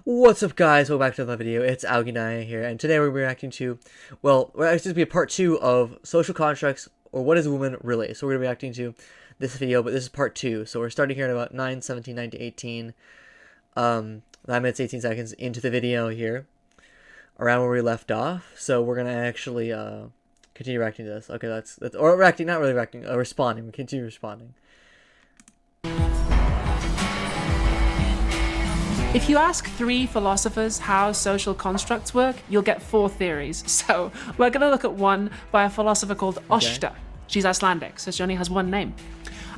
What's up, guys? Welcome back to another video. It's Alginaya here, and today we're reacting to, well, it's going to be a part 2 of social constructs, or what is a woman really. So we're going to be reacting to this video, but this is part 2. So we're starting here at about 9:17, 9 to 18, 9 minutes, 18 seconds into the video here, around where we left off. So we're going to actually continue reacting to this. Okay, that's or reacting, not really reacting, responding. We continue responding. If you ask 3 philosophers how social constructs work, you'll get 4 theories. So we're going to look at one by a philosopher called Oshta. She's Icelandic, so she only has one name.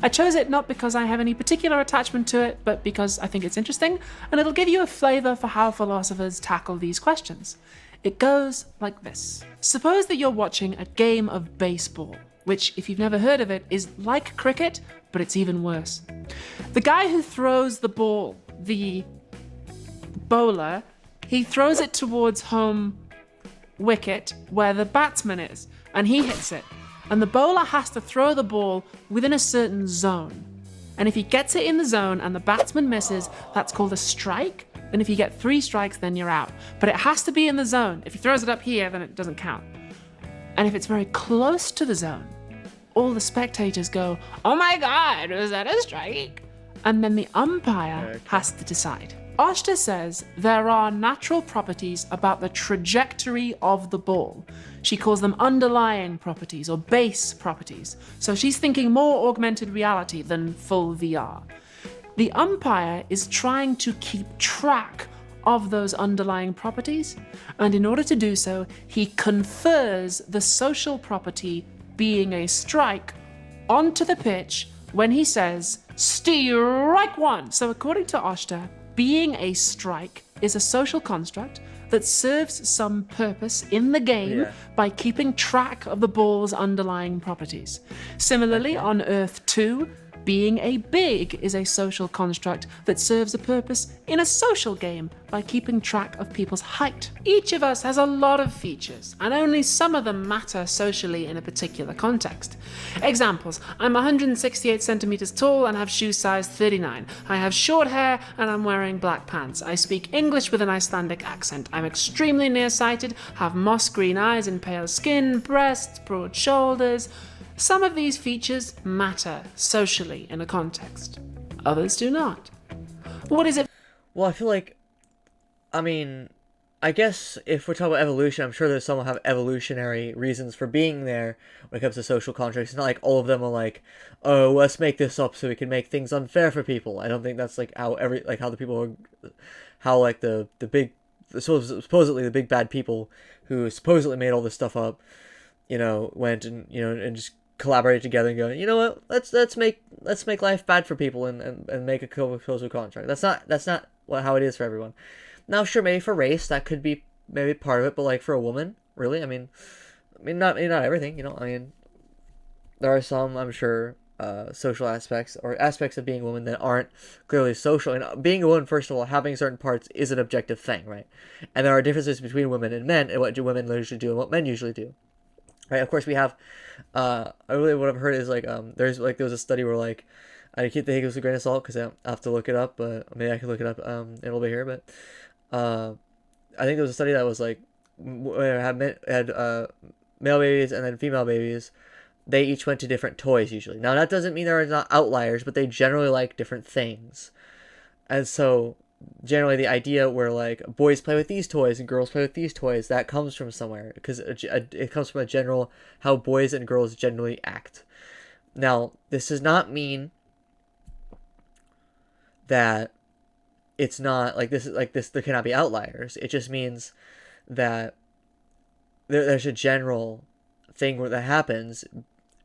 I chose it not because I have any particular attachment to it, but because I think it's interesting, and it'll give you a flavor for how philosophers tackle these questions. It goes like this. Suppose that you're watching a game of baseball, which, if you've never heard of it, is like cricket, but it's even worse. The guy who throws the ball, the bowler, he throws it towards home wicket where the batsman is, and he hits it. And the bowler has to throw the ball within a certain zone. And if he gets it in the zone and the batsman misses, that's called a strike. And if you get 3 strikes, then you're out. But it has to be in the zone. If he throws it up here, then it doesn't count. And if it's very close to the zone, all the spectators go, "Oh my God, was that a strike?" And then the umpire has to decide. Oshta says there are natural properties about the trajectory of the ball. She calls them underlying properties or base properties. So she's thinking more augmented reality than full VR. The umpire is trying to keep track of those underlying properties, and in order to do so, he confers the social property being a strike onto the pitch when he says, "Strike one." So according to Oshta, being a strike is a social construct that serves some purpose in the game by keeping track of the ball's underlying properties. Similarly, on Earth 2, being a big is a social construct that serves a purpose in a social game by keeping track of people's height. Each of us has a lot of features, and only some of them matter socially in a particular context. Examples: I'm 168 centimeters tall and have shoe size 39. I have short hair and I'm wearing black pants. I speak English with an Icelandic accent. I'm extremely nearsighted, have moss green eyes and pale skin, breasts, broad shoulders. Some of these features matter socially in a context. Others do not. What is it? Well, I feel like, I guess if we're talking about evolution, I'm sure there's some will have evolutionary reasons for being there when it comes to social contracts. It's not like all of them are like, oh, let's make this up so we can make things unfair for people. I don't think that's like how how the people are, how like the big, supposedly the big bad people who supposedly made all this stuff up, went and, and just collaborate together and go, you know what, let's make life bad for people and make a social contract. That's not how it is for everyone. Now, sure, maybe for race that could be maybe part of it, but like for a woman, really, not everything. There are some, I'm sure, social aspects or aspects of being a woman that aren't clearly social. And being a woman, first of all, having certain parts is an objective thing, right? And there are differences between women and men, and what do women usually do and what men usually do. Right, of course we have, what I've heard is like, there was a study where like, I keep the take it with a grain of salt because I have to look it up, but maybe I can look it up in a little bit here, but I think there was a study that was like, had male babies and then female babies, they each went to different toys usually. Now that doesn't mean there are not outliers, but they generally like different things. And so generally the idea where like boys play with these toys and girls play with these toys, that comes from somewhere, because it comes from a general how boys and girls generally act. Now this does not mean that it's not like this, there cannot be outliers. It just means that there's a general thing where that happens,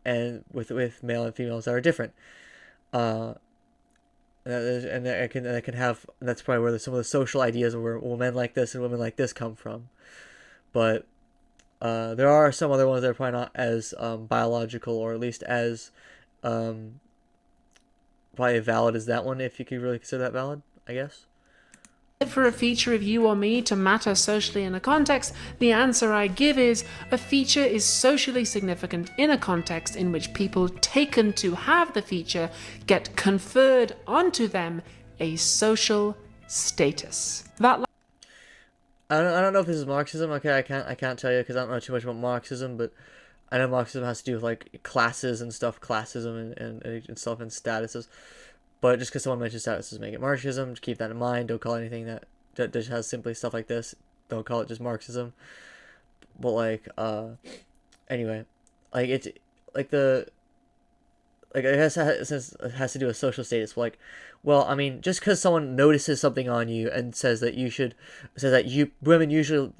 and with male and females that are different. And that can have, that's probably where some of the social ideas where men like this and women like this come from. But there are some other ones that are probably not as biological, or at least as probably valid as that one, if you could really consider that valid, I guess. For a feature of you or me to matter socially in a context, the answer I give is a feature is socially significant in a context in which people taken to have the feature get conferred onto them a social status. That I don't know if this is Marxism. Okay, I can't tell you because I don't know too much about Marxism, but I know Marxism has to do with like classes and stuff, classism and stuff and statuses. But just because someone mentions status doesn't make it Marxism. Just keep that in mind. Don't call anything that just has simply stuff like this. Don't call it just Marxism. But like anyway, like it's like it has to do with social status. Like, well, I mean, just because someone notices something on you and says that women usually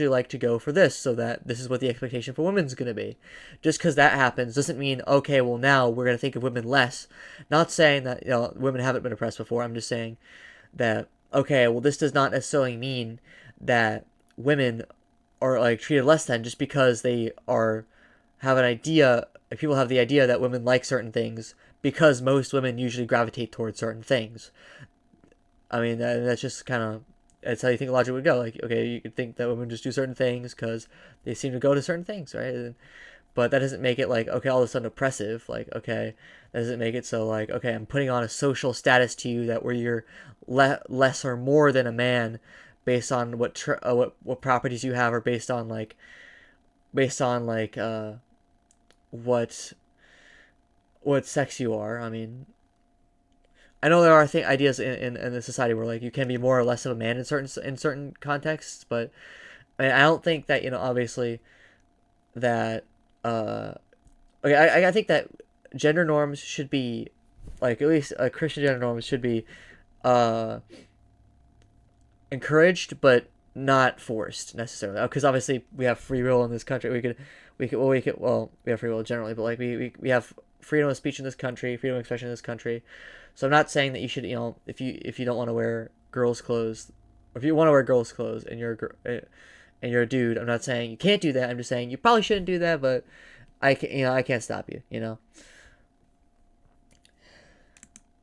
like to go for this, so that this is what the expectation for women's gonna be. Just because that happens doesn't mean, okay, well now we're gonna think of women less. Not saying that women haven't been oppressed before. I'm just saying that, okay, well, this does not necessarily mean that women are like treated less than just because they have an idea. People have the idea that women like certain things because most women usually gravitate towards certain things. I mean, that's just kind of, that's how you think logic would go. Like, okay, you could think that women just do certain things because they seem to go to certain things, right? But that doesn't make it like, okay, all of a sudden oppressive. Like, okay, that doesn't make it so like, okay, I'm putting on a social status to you that where you're less or more than a man based on what properties you have, or based on what sex you are. I mean, I know there are ideas in the society where like you can be more or less of a man in certain contexts, but I mean, I don't think that obviously that okay, I think that gender norms should be like, at least Christian gender norms should be encouraged but not forced necessarily, because obviously we have free will in this country. We have free will generally, but like we have freedom of speech in this country, freedom of expression in this country. So I'm not saying that you should, if you don't want to wear girls' clothes, or if you want to wear girls' clothes and you're a dude, I'm not saying you can't do that. I'm just saying you probably shouldn't do that, but I can't stop you.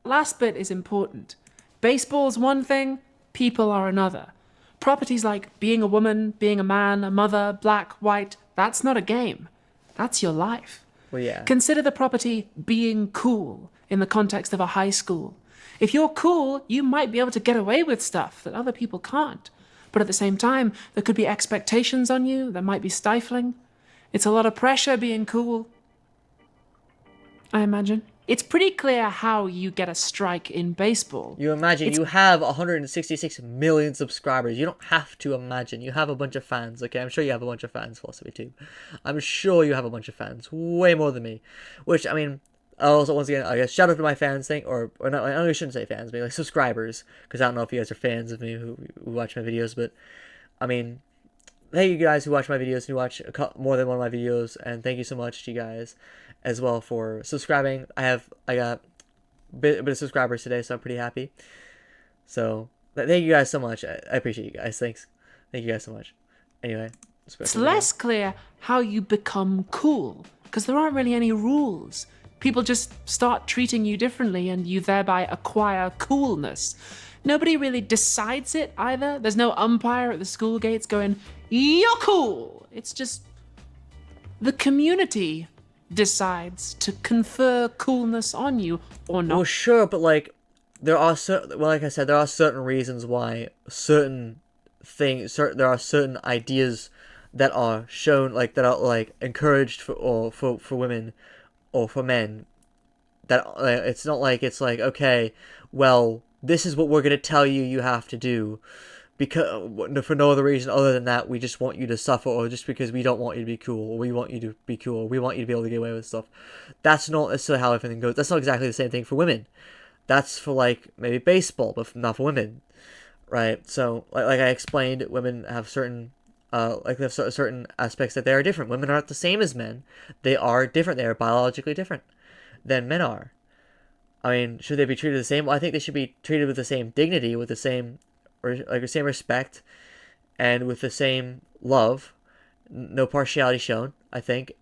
last bit is important. Baseball's one thing, people are another. Properties like being a woman, being a man, a mother, black, white, that's not a game. That's your life. Well, yeah. Consider the property being cool in the context of a high school. If you're cool, you might be able to get away with stuff that other people can't. But at the same time, there could be expectations on you that might be stifling. It's a lot of pressure being cool, I imagine. It's pretty clear how you get a strike in baseball. You imagine you have 166 million subscribers. You don't have to imagine. You have a bunch of fans, okay? I'm sure you have a bunch of fans, PhilosoPhyTube. I'm sure you have a bunch of fans. Way more than me. Which, I mean, also, once again, I guess, shout out to my fans thing, or not, I know you shouldn't say fans, but like subscribers, because I don't know if you guys are fans of me who watch my videos, but, I mean, thank you guys who watch my videos, who watch more than one of my videos, and thank you so much to you guys as well for subscribing. I got a bit of subscribers today, so I'm pretty happy. So thank you guys so much. I appreciate you guys. Thank you guys so much. Anyway, it's less clear how you become cool, because there aren't really any rules. People just start treating you differently, and you thereby acquire coolness. Nobody really decides it either. There's no umpire at the school gates going, "You're cool." It's just the community decides to confer coolness on you or not. Well, sure, but like there are like I said, there are certain reasons why there are certain ideas that are shown, like that are like encouraged for women or for men. That it's not like it's like, okay, well, this is what we're gonna tell you you have to do, because for no other reason other than that we just want you to suffer, or just because we don't want you to be cool, or we want you to be cool, or we want you to be able to get away with stuff. That's not necessarily how everything goes. That's not exactly the same thing for women. That's for like maybe baseball, but not for women, right? So like I explained, women have certain certain aspects that they are different. Women aren't the same as men. They are different. They are biologically different than men are. I mean, should they be treated the same? Well, I think they should be treated with the same dignity, with the same respect, and with the same love. No partiality shown, I think.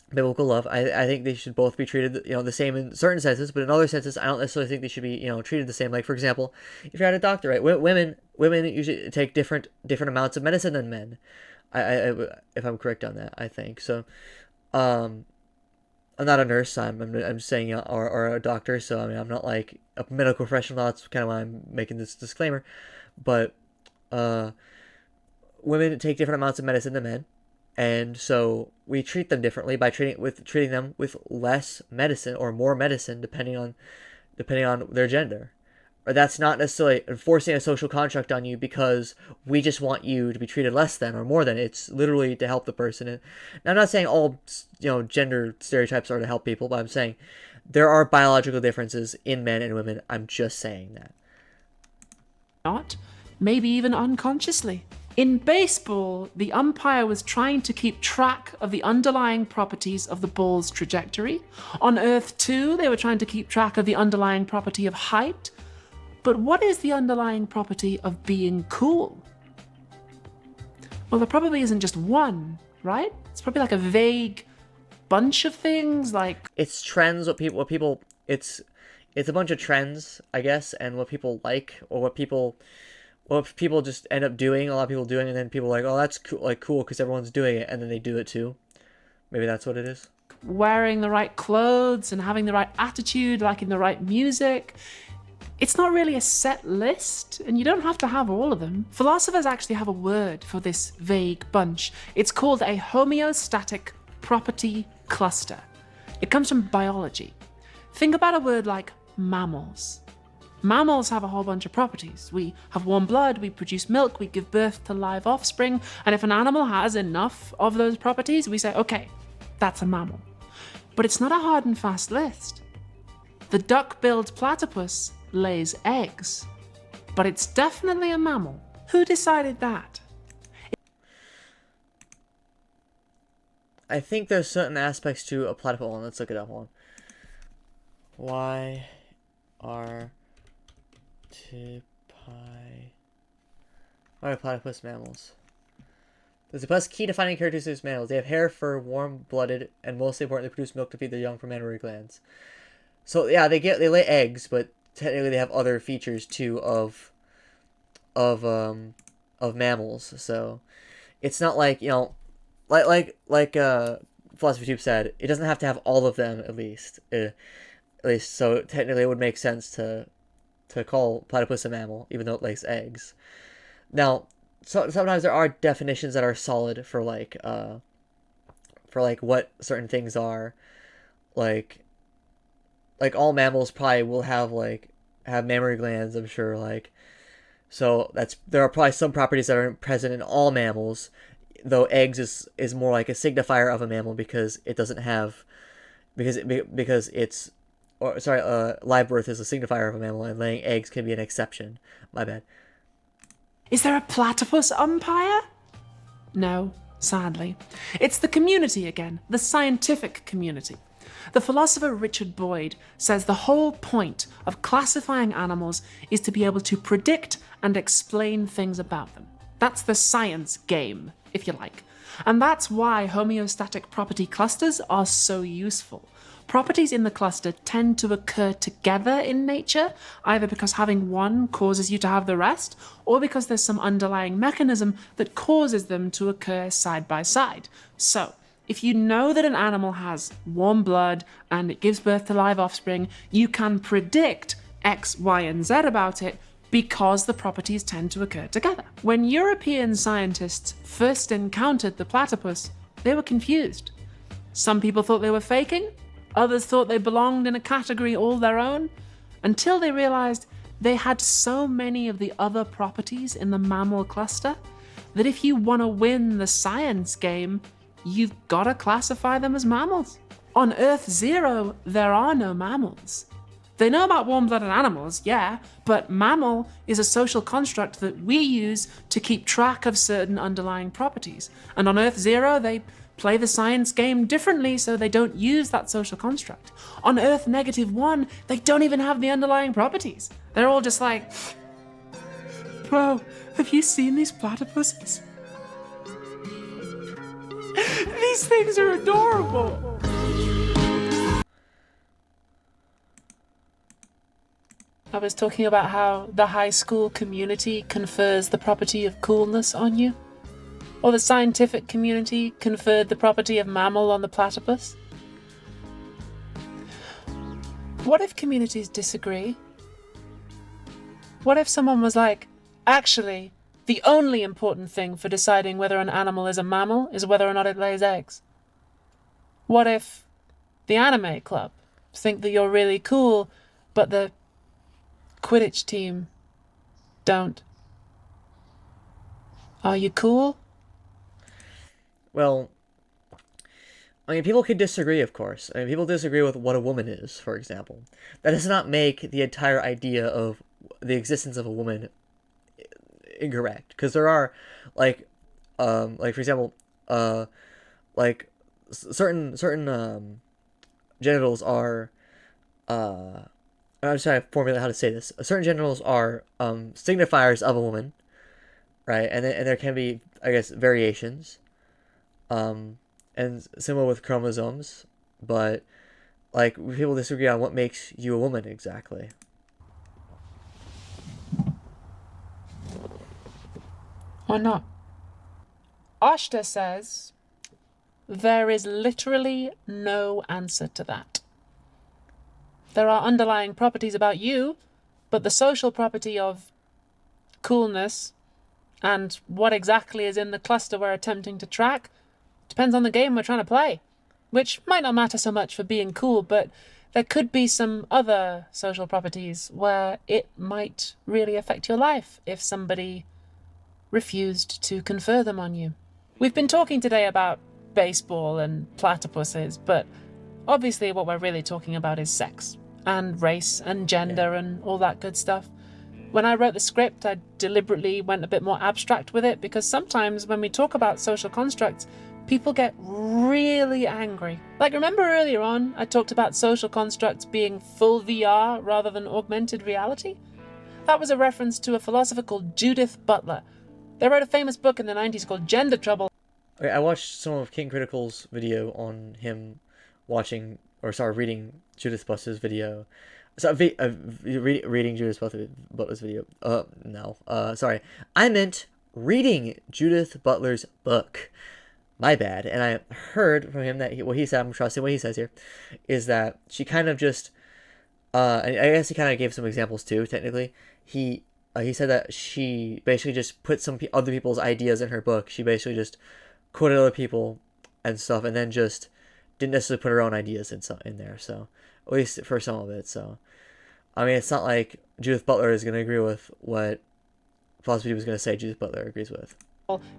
Biblical love. I think they should both be treated the same in certain senses, but in other senses I don't necessarily think they should be treated the same. Like, for example, if you're at a doctor, right? Women usually take different amounts of medicine than men. I if I'm correct on that, I think so. I'm not a nurse. I'm saying or a doctor. So I mean, I'm not like a medical professional. That's kind of why I'm making this disclaimer. But women take different amounts of medicine than men, and so we treat them differently by treating them with less medicine or more medicine depending on their gender. Or that's not necessarily enforcing a social contract on you because we just want you to be treated less than or more than. It's literally to help the person. And I'm not saying all gender stereotypes are to help people, but I'm saying there are biological differences in men and women. I'm just saying that. Not, maybe even unconsciously. In baseball, the umpire was trying to keep track of the underlying properties of the ball's trajectory. On Earth 2, they were trying to keep track of the underlying property of height. But what is the underlying property of being cool? Well, there probably isn't just one, right? It's probably like a vague bunch of things, like... It's trends, it's a bunch of trends, I guess, and what people like, or what people just end up doing, a lot of people doing, and then people are like, oh, that's cool because everyone's doing it, and then they do it too. Maybe that's what it is. Wearing the right clothes and having the right attitude, liking the right music. It's not really a set list, and you don't have to have all of them. Philosophers actually have a word for this vague bunch. It's called a homeostatic property cluster. It comes from biology. Think about a word like mammals. Mammals have a whole bunch of properties. We have warm blood, we produce milk, we give birth to live offspring, and if an animal has enough of those properties, we say, okay, that's a mammal. But it's not a hard and fast list. The duck-billed platypus lays eggs, but it's definitely a mammal. Who decided that? I think there's certain aspects to a platypus. Hold on, let's look it up. Hold on. Why are platypus mammals? There's a plus key defining characteristics of mammals. They have hair, fur, warm-blooded, and most importantly, produce milk to feed their young from mammary glands. So yeah, they lay eggs, but technically they have other features too of mammals. So it's not like, like Philosophy Tube said, it doesn't have to have all of them at least. So technically it would make sense to call platypus a mammal, even though it lays eggs. Now, sometimes there are definitions that are solid for what certain things are, like all mammals probably will have mammary glands, I'm sure, so there are probably some properties that are present in all mammals, though eggs is more like a signifier of a mammal because it doesn't have, because it's, live birth is a signifier of a mammal and laying eggs can be an exception. My bad. Is there a platypus umpire? No, sadly. It's the community again, the scientific community. The philosopher Richard Boyd says the whole point of classifying animals is to be able to predict and explain things about them. That's the science game, if you like. And that's why homeostatic property clusters are so useful. Properties in the cluster tend to occur together in nature, either because having one causes you to have the rest, or because there's some underlying mechanism that causes them to occur side by side. So, if you know that an animal has warm blood and it gives birth to live offspring, you can predict X, Y, and Z about it because the properties tend to occur together. When European scientists first encountered the platypus, they were confused. Some people thought they were faking, others thought they belonged in a category all their own, until they realized they had so many of the other properties in the mammal cluster that if you want to win the science game, you've got to classify them as mammals. On Earth 0, there are no mammals. They know about warm-blooded animals, yeah, but mammal is a social construct that we use to keep track of certain underlying properties. And on Earth 0, they play the science game differently, so they don't use that social construct. On Earth -1, they don't even have the underlying properties. They're all just like, bro, have you seen these platypuses? These things are adorable. I was talking about how the high school community confers the property of coolness on you. Or the scientific community conferred the property of mammal on the platypus. What if communities disagree? What if someone was like, actually, the only important thing for deciding whether an animal is a mammal is whether or not it lays eggs? What if the anime club think that you're really cool, but the Quidditch team don't? Are you cool? Well, I mean, people can disagree, of course. I mean, people disagree with what a woman is, for example. That does not make the entire idea of the existence of a woman incorrect, because there are, like for example, certain genitals are, I'm just trying to formulate how to say this. Certain genitals are signifiers of a woman, right? And there can be, I guess, variations. And similar with chromosomes, but like people disagree on what makes you a woman exactly. Or not? Ashta says, there is literally no answer to that. There are underlying properties about you, but the social property of coolness and what exactly is in the cluster we're attempting to track depends on the game we're trying to play, which might not matter so much for being cool, but there could be some other social properties where it might really affect your life if somebody refused to confer them on you. We've been talking today about baseball and platypuses, but obviously what we're really talking about is sex and race and gender and all that good stuff. When I wrote the script, I deliberately went a bit more abstract with it because sometimes when we talk about social constructs, people get really angry. Like, remember earlier on, I talked about social constructs being full VR rather than augmented reality? That was a reference to a philosopher called Judith Butler. They wrote a famous book in the 90s called Gender Trouble. Okay, I watched some of King Critical's video on him reading Judith Butler's video. Reading Judith Butler's video. Sorry. I meant reading Judith Butler's book. My bad. And I heard from him that what he said, I'm trusting what he says here, is that she kind of just, and I guess he kind of gave some examples too, technically. He said that she basically just put some other people's ideas in her book. She basically just quoted other people and stuff, and then just didn't necessarily put her own ideas in there. So, at least for some of it. So, I mean, it's not like Judith Butler is going to agree with what Philosophy was going to say Judith Butler agrees with.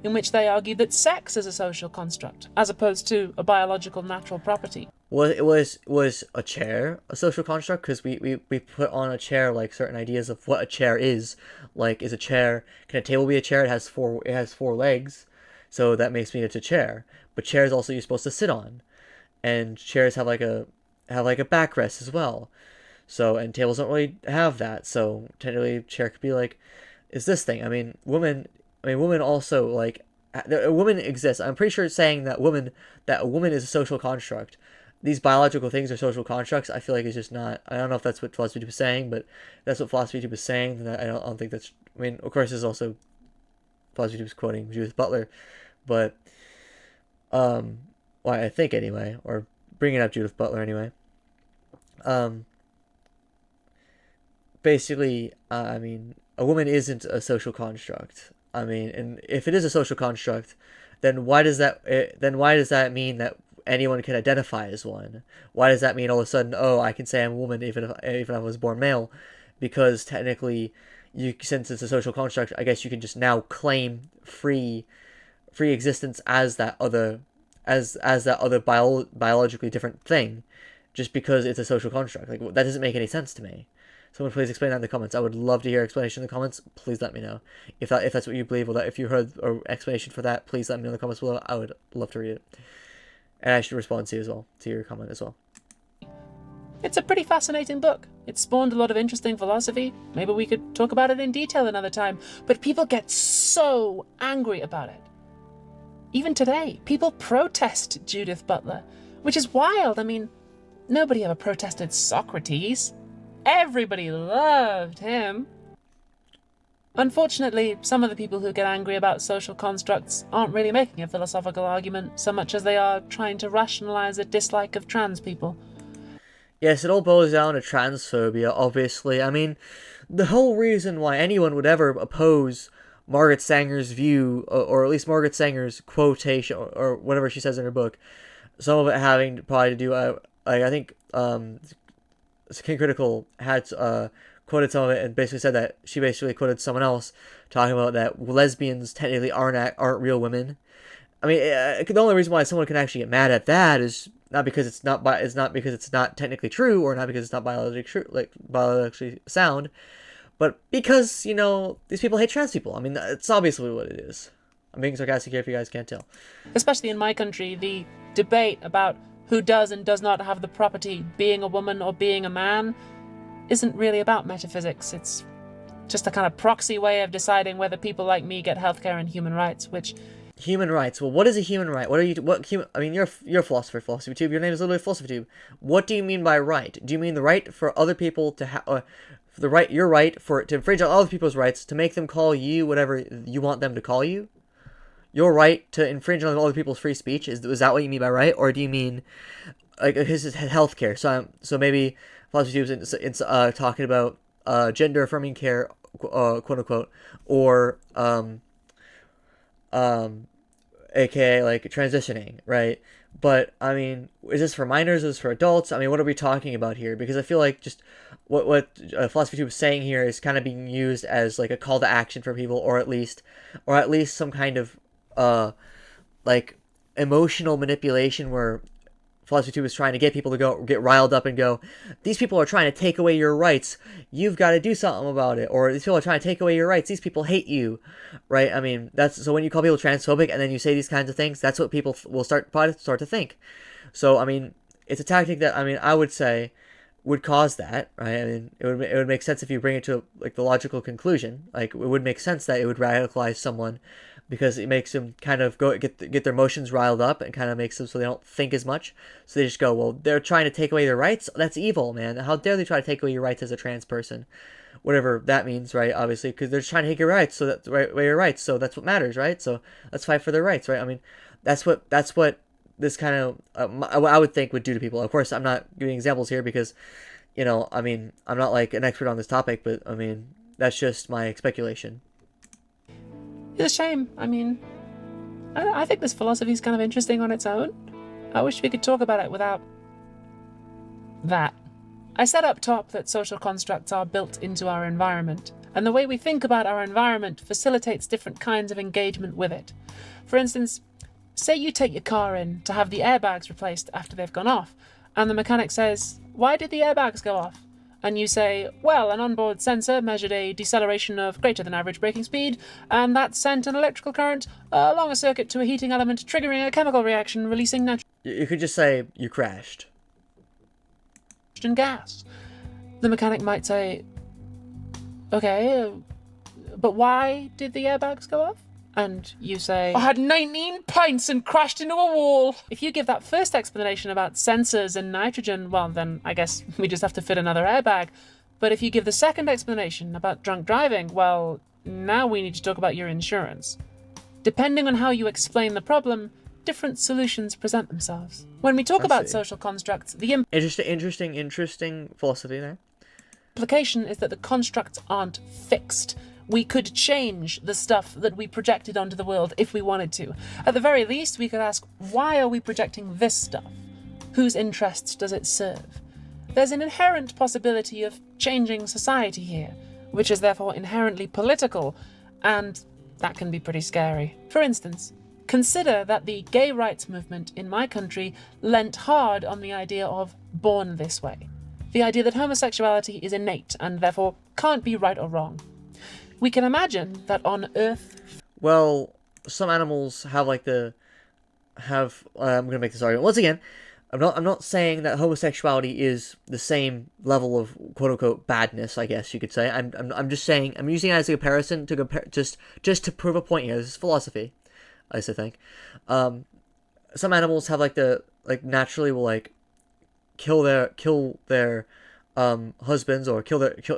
In which they argue that sex is a social construct, as opposed to a biological natural property. Well, it was a chair a social construct? Because we put on a chair like certain ideas of what a chair is. Like, is a chair, can a table be a chair? It has four legs, so that makes me it's a chair. But chairs also you're supposed to sit on, and chairs have like a backrest as well. So, and tables don't really have that. So technically, a chair could be like, is this thing? Women also, like, a woman exists. I'm pretty sure it's saying that a woman is a social construct. These biological things are social constructs. I feel like it's just not. I don't know if that's what Philosophy Tube is saying, but that's what Philosophy Tube is saying. And I don't think that's. I mean, of course, there's also Philosophy Tube is quoting Judith Butler, but well, I think anyway, or bringing up Judith Butler anyway. Basically, I mean, a woman isn't a social construct. I mean, and if it is a social construct, then why does that mean that anyone can identify as one? Why does that mean all of a sudden, oh, I can say I'm a woman even if I was born male? Because technically, since it's a social construct, I guess you can just now claim free existence as that other biologically different thing, just because it's a social construct. Like, that doesn't make any sense to me. Someone please explain that in the comments. I would love to hear explanation in the comments. Please let me know if that's what you believe, or that if you heard an explanation for that. Please let me know in the comments below. I would love to read it, and I should respond to you as well, to your comment as well. It's a pretty fascinating book. It spawned a lot of interesting philosophy. Maybe we could talk about it in detail another time. But people get so angry about it. Even today, people protest Judith Butler, which is wild. I mean, nobody ever protested Socrates. Everybody loved him. Unfortunately, some of the people who get angry about social constructs aren't really making a philosophical argument so much as they are trying to rationalize a dislike of trans people. Yes, it all boils down to transphobia, obviously. I mean, the whole reason why anyone would ever oppose Margaret Sanger's view, or at least Margaret Sanger's quotation, or whatever she says in her book, some of it having probably to do, like, I think, King Critical had quoted some of it and basically said that she basically quoted someone else talking about that lesbians technically aren't real women. I mean, the only reason why someone can actually get mad at that is not because it's not because it's not technically true, or not because it's not biologically true, like biologically sound, but because these people hate trans people. I mean, it's obviously what it is. I'm being sarcastic here if you guys can't tell. Especially in my country, the debate about who does and does not have the property, being a woman or being a man, isn't really about metaphysics. It's just a kind of proxy way of deciding whether people like me get healthcare and human rights, which... Human rights. Well, what is a human right? What are you? What human? I mean, you're a philosopher, philosophy tube. Your name is literally philosophy tube. What do you mean by right? Do you mean the right for other people to have, the right, your right for to infringe on other people's rights, to make them call you whatever you want them to call you? Your right to infringe on other people's free speech, is that what you mean by right, or do you mean like this is healthcare? So maybe philosophy tube is it's talking about gender affirming care, quote unquote, or aka like transitioning, right? But I mean, is this for minors? Is this for adults? I mean, what are we talking about here? Because I feel like just what philosophy tube is saying here is kind of being used as like a call to action for people, or at least some kind of like emotional manipulation where philosophy tube is trying to get people to go get riled up and go, these people are trying to take away your rights, you've got to do something about it, or these people are trying to take away your rights, these people hate you, right? I mean, that's so when you call people transphobic and then you say these kinds of things, that's what people will start to think. So I mean, it's a tactic that, I mean, I would say would cause that, right? I mean, it would make sense if you bring it to like the logical conclusion. Like, it would make sense that it would radicalize someone, because it makes them kind of get their emotions riled up, and kind of makes them so they don't think as much. So they just go, well, they're trying to take away their rights. That's evil, man. How dare they try to take away your rights as a trans person, whatever that means, right? Obviously, because they're just trying to take your rights. So that's right, away your rights. So that's what matters, right? So let's fight for their rights, right? I mean, that's what this kind of I would think would do to people. Of course, I'm not giving examples here because, I mean, I'm not like an expert on this topic, but I mean, that's just my speculation. It's a shame. I mean, I think this philosophy is kind of interesting on its own. I wish we could talk about it without that. I said up top that social constructs are built into our environment, and the way we think about our environment facilitates different kinds of engagement with it. For instance, say you take your car in to have the airbags replaced after they've gone off, and the mechanic says, "Why did the airbags go off?" And you say, well, an onboard sensor measured a deceleration of greater than average braking speed, and that sent an electrical current along a circuit to a heating element, triggering a chemical reaction, releasing nitrogen You could just say you crashed. gas. The mechanic might say, okay, but why did the airbags go off? And you say, I had 19 pints and crashed into a wall. If you give that first explanation about sensors and nitrogen, well, then I guess we just have to fit another airbag. But if you give the second explanation about drunk driving, well, now we need to talk about your insurance. Depending on how you explain the problem, different solutions present themselves. When we talk about social constructs, the interesting philosophy there. Implication is that the constructs aren't fixed. We could change the stuff that we projected onto the world if we wanted to. At the very least, we could ask, why are we projecting this stuff? Whose interests does it serve? There's an inherent possibility of changing society here, which is therefore inherently political, and that can be pretty scary. For instance, consider that the gay rights movement in my country leant hard on the idea of born this way. The idea that homosexuality is innate and therefore can't be right or wrong. We can imagine that on Earth... Well, some animals have I'm going to make this argument. Once again, I'm not saying that homosexuality is the same level of quote-unquote badness, I guess you could say. I'm just saying, I'm using it as a comparison to compare, just to prove a point here. This is philosophy, I think. Some animals have naturally will kill their husbands, or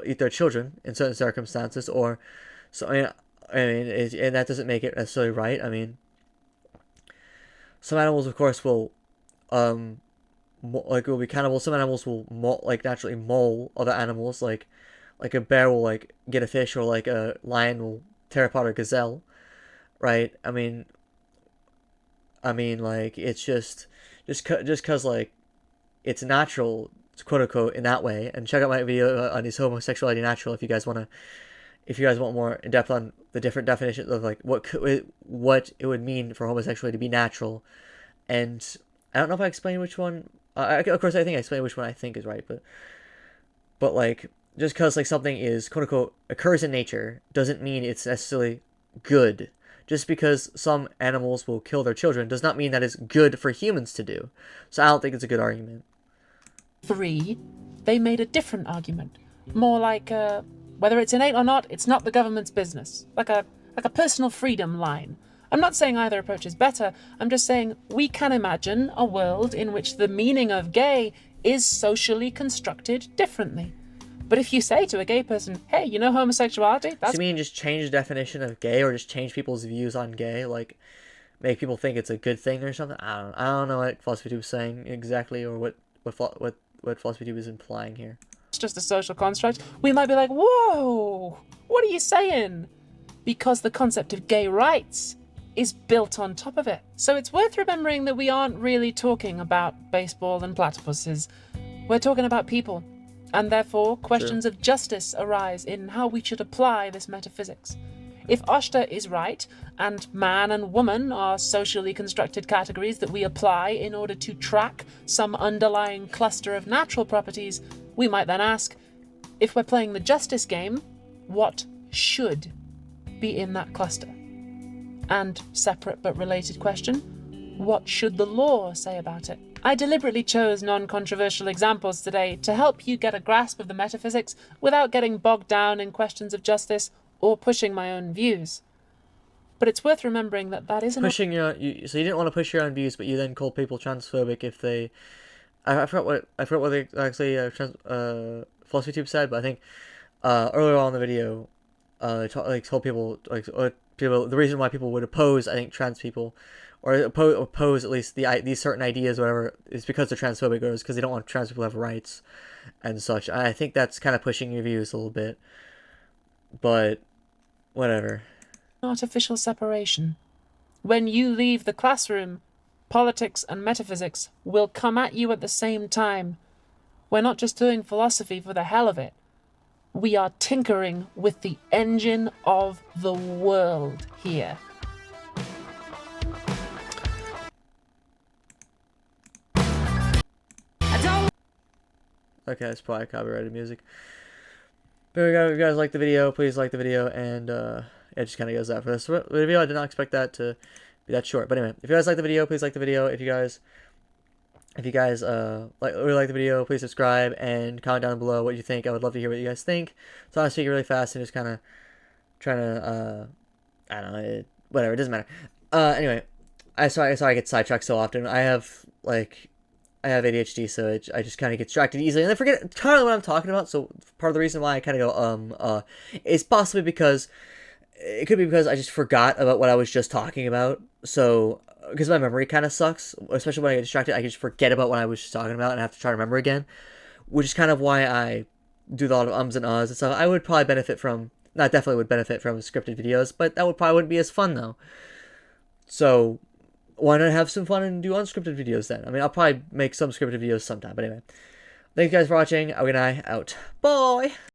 eat their children in certain circumstances, or so. And that doesn't make it necessarily right. I mean, some animals, of course, will like will be cannibal. Some animals will like naturally maul other animals, like a bear will like get a fish, or like a lion will tear apart a gazelle, right? I mean, like it's just cause like it's natural, quote unquote, in that way. And check out my video on is homosexuality natural if you guys want more in depth on the different definitions of like what it would mean for homosexuality to be natural. And I don't know if I explained which one. Of course, I think I explained which one I think is right, but like just because like something is quote unquote occurs in nature doesn't mean it's necessarily good. Just because some animals will kill their children does not mean that it's good for humans to do. So I don't think it's a good argument. 3, they made a different argument, more like whether it's innate or not, it's not the government's business, like a personal freedom line. I'm not saying either approach is better, I'm just saying we can imagine a world in which the meaning of gay is socially constructed differently. But if you say to a gay person, hey, you know homosexuality? That's... So you mean just change the definition of gay, or just change people's views on gay, like make people think it's a good thing or something? I don't know what Philosophy Tube is saying exactly, or what Philosophy Tube is implying here. It's just a social construct. We might be like, whoa, what are you saying? Because the concept of gay rights is built on top of it. So it's worth remembering that we aren't really talking about baseball and platypuses. We're talking about people. And therefore, questions of justice arise in how we should apply this metaphysics. If Oshta is right, and man and woman are socially constructed categories that we apply in order to track some underlying cluster of natural properties, we might then ask, if we're playing the justice game, what should be in that cluster? And, separate but related question, what should the law say about it? I deliberately chose non-controversial examples today to help you get a grasp of the metaphysics without getting bogged down in questions of justice or pushing my own views. But it's worth remembering that that isn't... So you didn't want to push your own views, but you then called people transphobic if they... I forgot what they actually Philosophy Tube said, but I think earlier on in the video, they told people the reason why people would oppose, I think, trans people, or oppose at least these certain ideas, or whatever, is because they're transphobic, or because they don't want trans people to have rights and such. I think that's kind of pushing your views a little bit, but whatever. Artificial separation. When you leave the classroom, politics and metaphysics will come at you at the same time. We're not just doing philosophy for the hell of it. We are tinkering with the engine of the world here. Okay, that's probably copyrighted music. But if you guys like the video, please like the video, and it just kind of goes out for this video. I did not expect that to be that short. But anyway, if you guys like the video, please like the video. If you guys really like the video, please subscribe and comment down below what you think. I would love to hear what you guys think. So I'm speaking really fast and just kind of trying to I don't know, whatever, it doesn't matter. Anyway, sorry I get sidetracked so often. I have ADHD, so I just kind of get distracted easily, and I forget entirely what I'm talking about. So part of the reason why I kind of go is possibly because it could be because I just forgot about what I was just talking about. So because my memory kind of sucks, especially when I get distracted, I can just forget about what I was just talking about and I have to try to remember again, which is kind of why I do a lot of ums and ahs and stuff. I would probably benefit from, not definitely would benefit from scripted videos, but that probably wouldn't be as fun though. So why not have some fun and do unscripted videos then? I mean, I'll probably make some scripted videos sometime, but anyway. Thank you guys for watching. Good night, out. Bye!